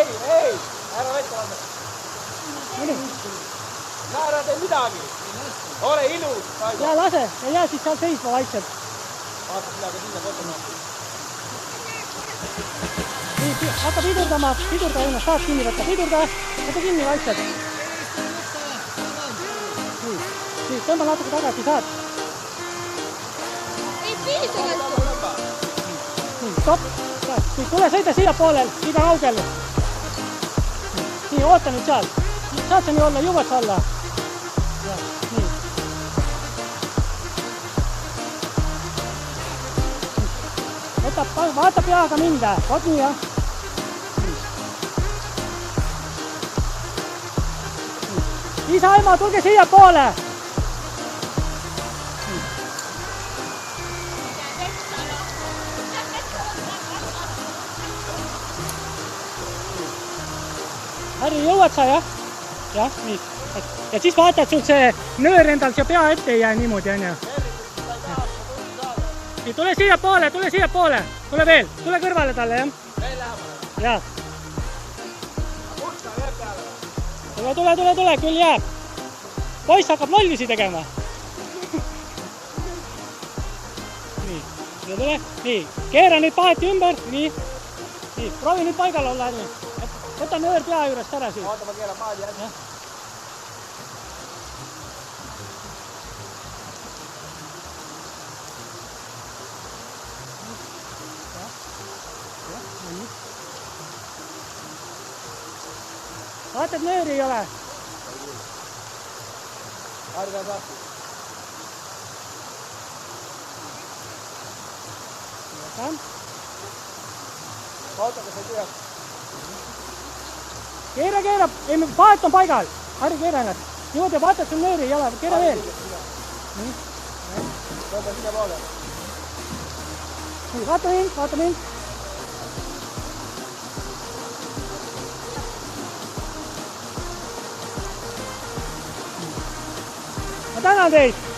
ei, ära vette lase. Ära tee midagi. Ole ilus. Ja lase, ja jää siis seal seisma vaikselt. Vaata midagi sinna fotomaati. Nii, hakka pidurdama, pidurda ennast, saad kinni võtta, pidurda, võta kinni vaikselt. Nii, tõmba natuke tagasi, saad. Ei piisa kätte. Nii, stopp. Nii, tule sõida siia poolel, liiga kaugel. Nii, oota nüüd seal. Saad sa nii olla, jõuad sa alla. Nii. Vaata peaga minda, vot nii jah. Isa, ema, tulge siia poole. Harri, jõuad sa jah? Jah, nii. Ja siis vaatad sul see nöör endal siia pea ette ei jää niimoodi, on ju. Nii, tule siia poole. Tule veel, tule kõrvale talle, jah. Veel lähemale. Jah. Kursa veel peale. Tule, küll jääb. Poiss hakkab lollisi tegema. Nii, tule. Nii, keera nüüd paeti ümber. Nii, proovi nüüd paigal olla, Harri. Võta nöör pea juurest ära siin. Oota, ma keeran paadi ära. Vaata, et nööri ei ole. Harri läheb lahti. Oota, kas ei tühjaks? Keera. Ei, paet on paigal. Harri, keera ennast. Niimoodi, vaata, et sul nööri ei ole. Keera veel. Nii. Tõmba siia poole. Nii, vaata mind. Ma tänan teid.